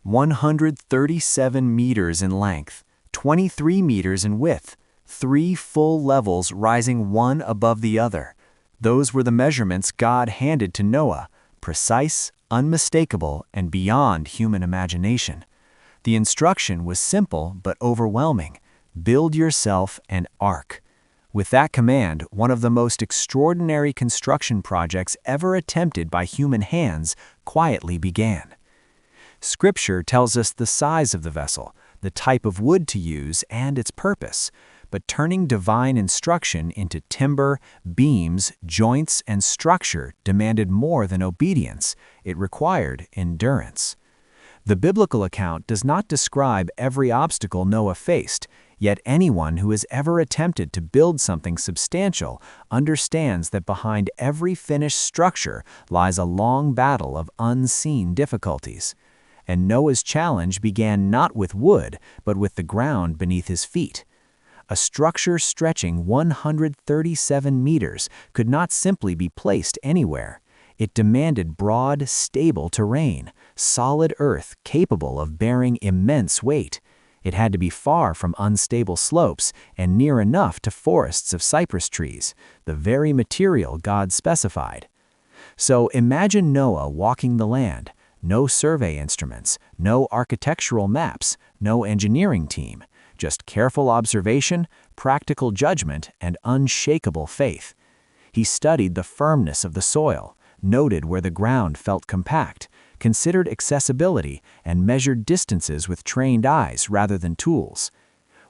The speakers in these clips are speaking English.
137 meters in length, 23 meters in width, 3 full levels rising one above the other. Those were the measurements God handed to Noah, precise, unmistakable, and beyond human imagination. The instruction was simple but overwhelming: build yourself an ark. With that command, one of the most extraordinary construction projects ever attempted by human hands quietly began. Scripture tells us the size of the vessel, the type of wood to use, and its purpose, but turning divine instruction into timber, beams, joints, and structure demanded more than obedience. It required endurance. The biblical account does not describe every obstacle Noah faced, yet anyone who has ever attempted to build something substantial understands that behind every finished structure lies a long battle of unseen difficulties. And Noah's challenge began not with wood, but with the ground beneath his feet. A structure stretching 137 meters could not simply be placed anywhere. It demanded broad, stable terrain, solid earth capable of bearing immense weight. It had to be far from unstable slopes and near enough to forests of cypress trees, the very material God specified. So imagine Noah walking the land. No survey instruments, no architectural maps, no engineering team, just careful observation, practical judgment, and unshakable faith. He studied the firmness of the soil, noted where the ground felt compact, considered accessibility, and measured distances with trained eyes rather than tools.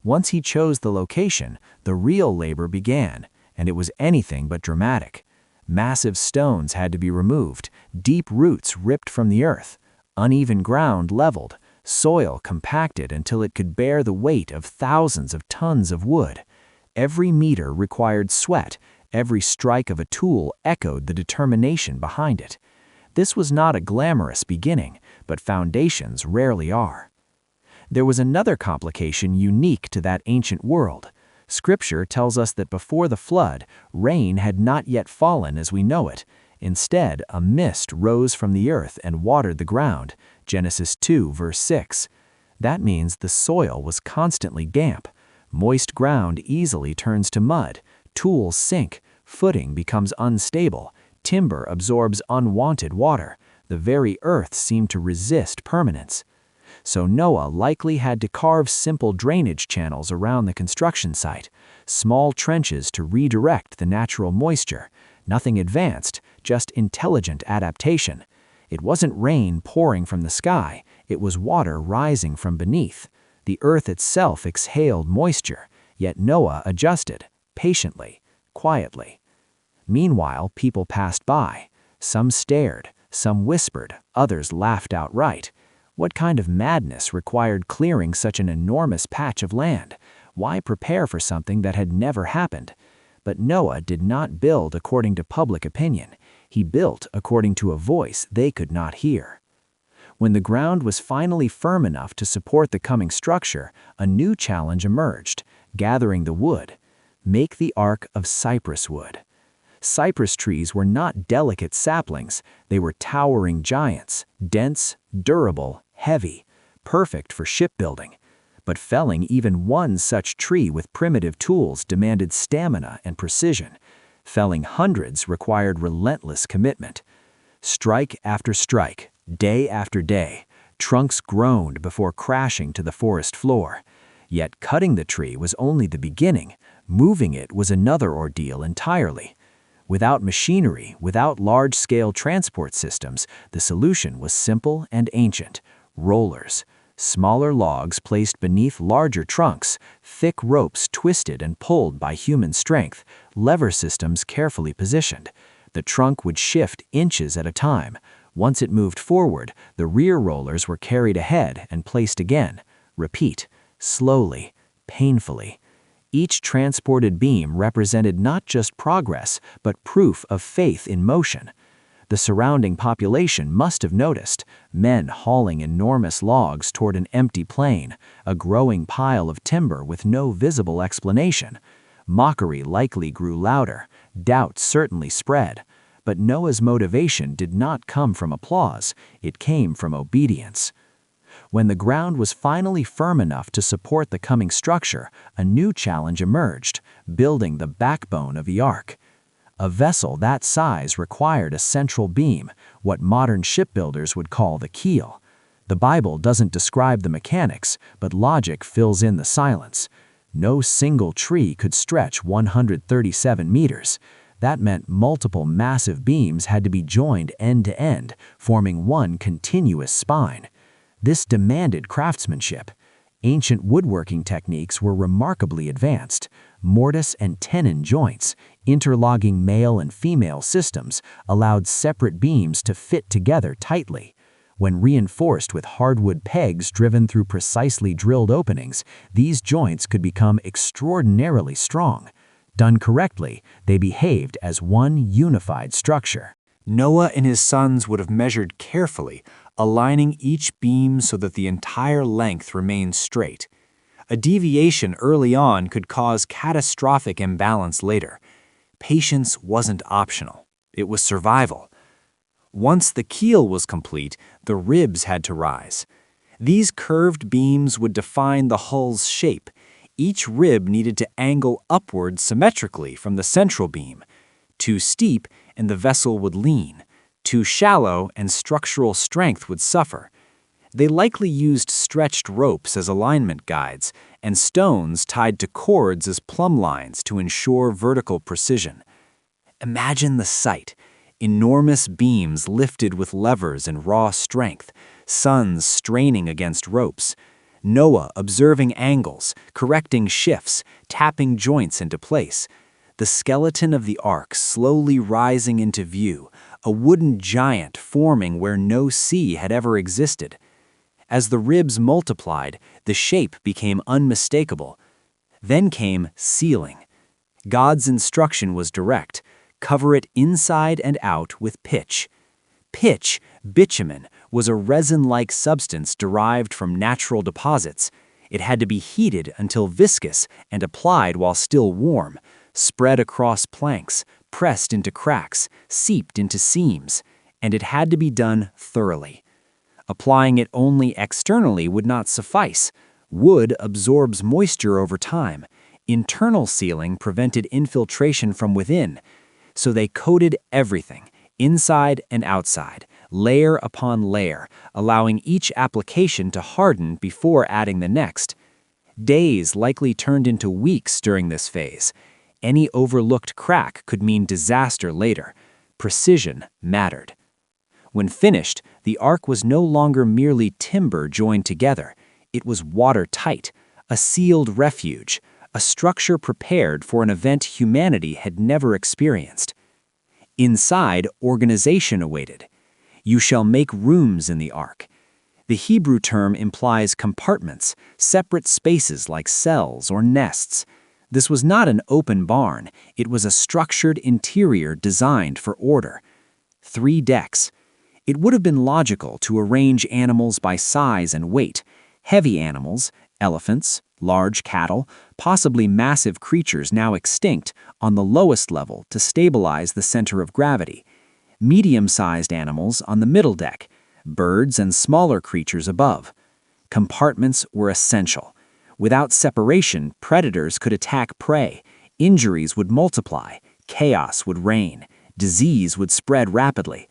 Once he chose the location, the real labor began, and it was anything but dramatic. Massive stones had to be removed, deep roots ripped from the earth, uneven ground leveled, soil compacted until it could bear the weight of thousands of tons of wood. Every meter required sweat, every strike of a tool echoed the determination behind it. This was not a glamorous beginning, but foundations rarely are. There was another complication unique to that ancient world. Scripture tells us that before the flood, rain had not yet fallen as we know it. Instead, a mist rose from the earth and watered the ground. Genesis 2, verse 6. That means the soil was constantly damp. Moist ground easily turns to mud. Tools sink. Footing becomes unstable. Timber absorbs unwanted water. The very earth seemed to resist permanence. So Noah likely had to carve simple drainage channels around the construction site, small trenches to redirect the natural moisture. Nothing advanced, just intelligent adaptation. It wasn't rain pouring from the sky, it was water rising from beneath. The earth itself exhaled moisture, yet Noah adjusted, patiently, quietly. Meanwhile, people passed by. Some stared, some whispered, others laughed outright. What kind of madness required clearing such an enormous patch of land? Why prepare for something that had never happened? But Noah did not build according to public opinion. He built according to a voice they could not hear. When the ground was finally firm enough to support the coming structure, a new challenge emerged: gathering the wood. Make the ark of cypress wood. Cypress trees were not delicate saplings, they were towering giants, dense, durable, heavy, perfect for shipbuilding. But felling even one such tree with primitive tools demanded stamina and precision. Felling hundreds required relentless commitment. Strike after strike, day after day, trunks groaned before crashing to the forest floor. Yet cutting the tree was only the beginning. Moving it was another ordeal entirely. Without machinery, without large-scale transport systems, the solution was simple and ancient: rollers. Smaller logs placed beneath larger trunks, thick ropes twisted and pulled by human strength, lever systems carefully positioned. The trunk would shift inches at a time. Once it moved forward, the rear rollers were carried ahead and placed again. Repeat, slowly, painfully. Each transported beam represented not just progress, but proof of faith in motion. The surrounding population must have noticed: men hauling enormous logs toward an empty plain, a growing pile of timber with no visible explanation. Mockery likely grew louder, doubt certainly spread. But Noah's motivation did not come from applause, it came from obedience. When the ground was finally firm enough to support the coming structure, a new challenge emerged: building the backbone of the ark. A vessel that size required a central beam, what modern shipbuilders would call the keel. The Bible doesn't describe the mechanics, but logic fills in the silence. No single tree could stretch 137 meters. That meant multiple massive beams had to be joined end to end, forming one continuous spine. This demanded craftsmanship. Ancient woodworking techniques were remarkably advanced. Mortise and tenon joints, interlocking male and female systems, allowed separate beams to fit together tightly. When reinforced with hardwood pegs driven through precisely drilled openings, these joints could become extraordinarily strong. Done correctly, they behaved as one unified structure. Noah and his sons would have measured carefully, aligning each beam so that the entire length remained straight. A deviation early on could cause catastrophic imbalance later. Patience wasn't optional. It was survival. Once the keel was complete, the ribs had to rise. These curved beams would define the hull's shape. Each rib needed to angle upward symmetrically from the central beam. Too steep, and the vessel would lean. Too shallow, and structural strength would suffer. They likely used stretched ropes as alignment guides, and stones tied to cords as plumb lines to ensure vertical precision. Imagine the sight: enormous beams lifted with levers and raw strength, sons straining against ropes, Noah observing angles, correcting shifts, tapping joints into place. The skeleton of the ark slowly rising into view, a wooden giant forming where no sea had ever existed. As the ribs multiplied, the shape became unmistakable. Then came sealing. God's instruction was direct: cover it inside and out with pitch. Pitch, bitumen, was a resin-like substance derived from natural deposits. It had to be heated until viscous and applied while still warm, spread across planks, pressed into cracks, seeped into seams, and it had to be done thoroughly. Applying it only externally would not suffice. Wood absorbs moisture over time. Internal sealing prevented infiltration from within. So they coated everything, inside and outside, layer upon layer, allowing each application to harden before adding the next. Days likely turned into weeks during this phase. Any overlooked crack could mean disaster later. Precision mattered. When finished, the ark was no longer merely timber joined together. It was watertight, a sealed refuge, a structure prepared for an event humanity had never experienced. Inside, organization awaited. You shall make rooms in the ark. The Hebrew term implies compartments, separate spaces like cells or nests. This was not an open barn. It was a structured interior designed for order. 3 decks. It would have been logical to arrange animals by size and weight: heavy animals, elephants, large cattle, possibly massive creatures now extinct, on the lowest level to stabilize the center of gravity; medium-sized animals on the middle deck; birds and smaller creatures above. Compartments were essential. Without separation, predators could attack prey, injuries would multiply, chaos would reign, disease would spread rapidly.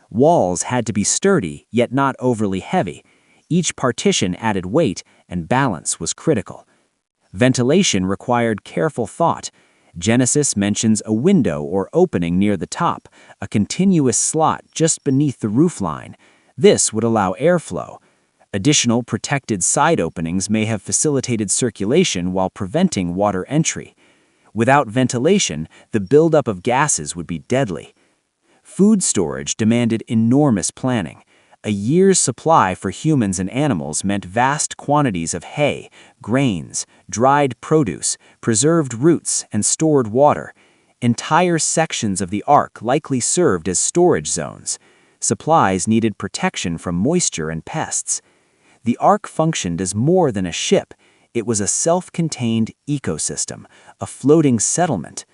Walls had to be sturdy, yet not overly heavy. Each partition added weight, and balance was critical. Ventilation required careful thought. Genesis mentions a window or opening near the top, a continuous slot just beneath the roofline. This would allow airflow. Additional protected side openings may have facilitated circulation while preventing water entry. Without ventilation, the buildup of gases would be deadly. Food storage demanded enormous planning. A year's supply for humans and animals meant vast quantities of hay, grains, dried produce, preserved roots, and stored water. Entire sections of the ark likely served as storage zones. Supplies needed protection from moisture and pests. The ark functioned as more than a ship. It was a self-contained ecosystem, a floating settlement.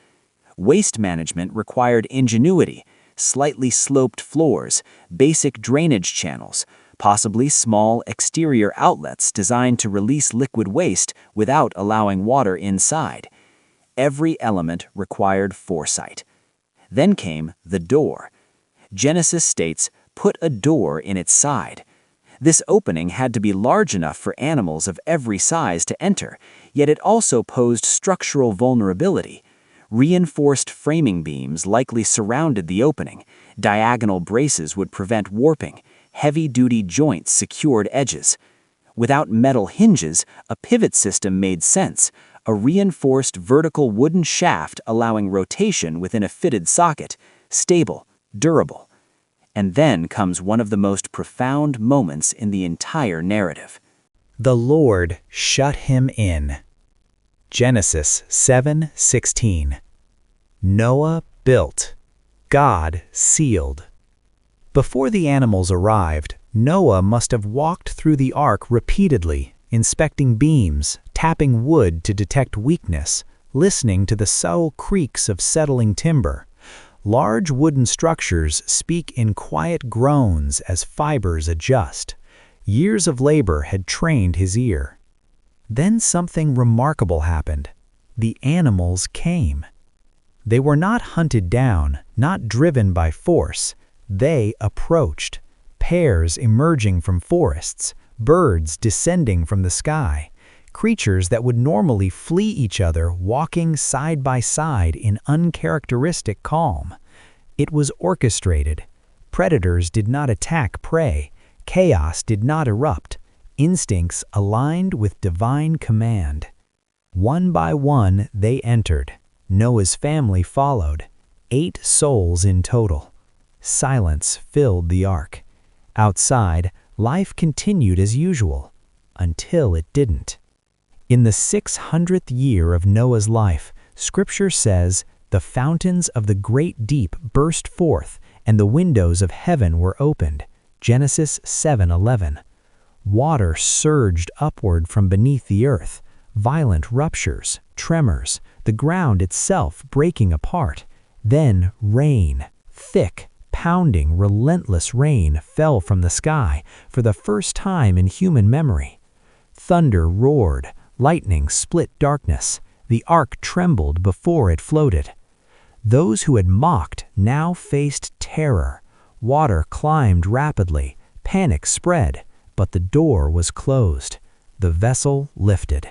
Waste management required ingenuity: slightly sloped floors, basic drainage channels, possibly small exterior outlets designed to release liquid waste without allowing water inside. Every element required foresight. Then came the door. Genesis states, "Put a door in its side." This opening had to be large enough for animals of every size to enter, yet it also posed structural vulnerability. Reinforced framing beams likely surrounded the opening. Diagonal braces would prevent warping. Heavy-duty joints secured edges. Without metal hinges, a pivot system made sense, a reinforced vertical wooden shaft allowing rotation within a fitted socket, stable, durable. And then comes one of the most profound moments in the entire narrative. The Lord shut him in. Genesis 7:16. Noah built. God sealed. Before the animals arrived, Noah must have walked through the ark repeatedly, inspecting beams, tapping wood to detect weakness, listening to the subtle creaks of settling timber. Large wooden structures speak in quiet groans as fibers adjust. Years of labor had trained his ear. Then something remarkable happened. The animals came. They were not hunted down, not driven by force. They approached, pairs emerging from forests, birds descending from the sky, creatures that would normally flee each other walking side by side in uncharacteristic calm. It was orchestrated. Predators did not attack prey. Chaos did not erupt. Instincts aligned with divine command. One by one they entered. Noah's family followed. 8 souls in total. Silence filled the ark. Outside, life continued as usual, until it didn't. In the 600th year of Noah's life, Scripture says, "The fountains of the great deep burst forth, and the windows of heaven were opened." Genesis 7:11. Water surged upward from beneath the earth, violent ruptures, tremors, the ground itself breaking apart. Then rain, thick, pounding, relentless rain fell from the sky for the first time in human memory. Thunder roared, lightning split darkness. The ark trembled before it floated. Those who had mocked now faced terror. Water climbed rapidly, panic spread, but the door was closed. The vessel lifted.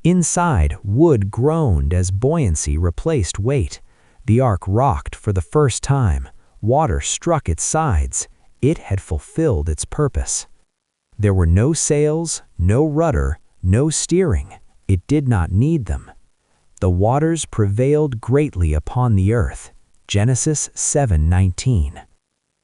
Inside, wood groaned as buoyancy replaced weight. The ark rocked for the first time. Water struck its sides. It had fulfilled its purpose. There were no sails, no rudder, no steering. It did not need them. The waters prevailed greatly upon the earth. Genesis 7:19.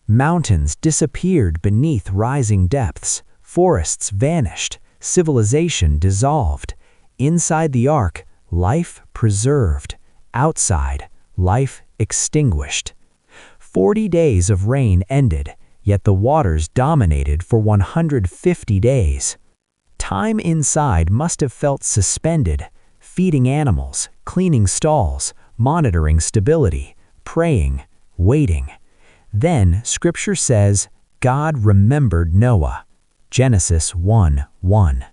Mountains disappeared beneath rising depths. Forests vanished. Civilization dissolved. Inside the ark, life preserved. Outside, life extinguished. 40 days of rain ended, yet the waters dominated for 150 days. Time inside must have felt suspended, feeding animals, cleaning stalls, monitoring stability, praying, waiting. Then, Scripture says, God remembered Noah. Genesis 1:1.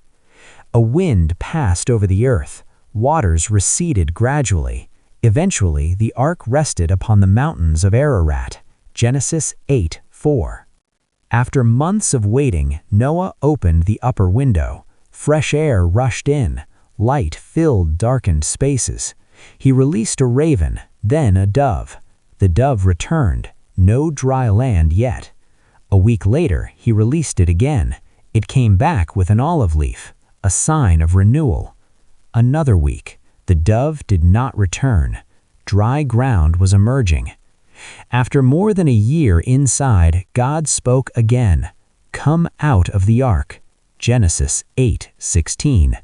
A wind passed over the earth. Waters receded gradually. Eventually, the ark rested upon the mountains of Ararat. Genesis 8:4. After months of waiting, Noah opened the upper window. Fresh air rushed in. Light filled darkened spaces. He released a raven, then a dove. The dove returned. No dry land yet. A week later, he released it again. It came back with an olive leaf, a sign of renewal. Another week. The dove did not return. Dry ground was emerging. After more than a year inside, God spoke again. Come out of the ark. Genesis 8:16.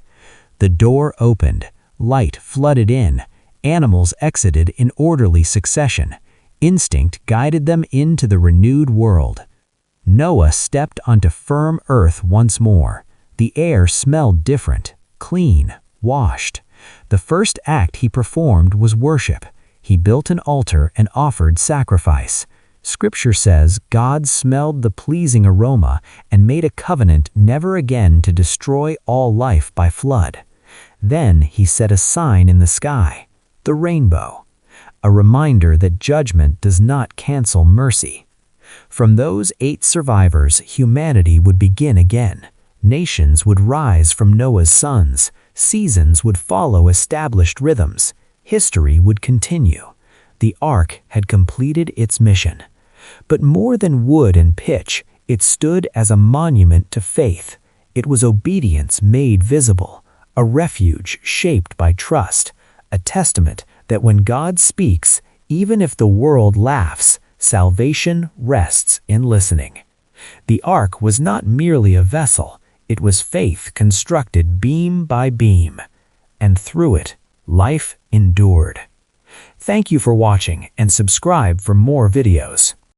The door opened. Light flooded in. Animals exited in orderly succession. Instinct guided them into the renewed world. Noah stepped onto firm earth once more. The air smelled different, clean, washed. The first act he performed was worship. He built an altar and offered sacrifice. Scripture says God smelled the pleasing aroma and made a covenant never again to destroy all life by flood. Then he set a sign in the sky, the rainbow, a reminder that judgment does not cancel mercy. From those 8 survivors, humanity would begin again. Nations would rise from Noah's sons. Seasons would follow established rhythms. History would continue. The ark had completed its mission. But more than wood and pitch, it stood as a monument to faith. It was obedience made visible, a refuge shaped by trust, a testament that when God speaks, even if the world laughs, salvation rests in listening. The ark was not merely a vessel, it was faith constructed beam by beam, and through it, life endured. Thank you for watching and subscribe for more videos.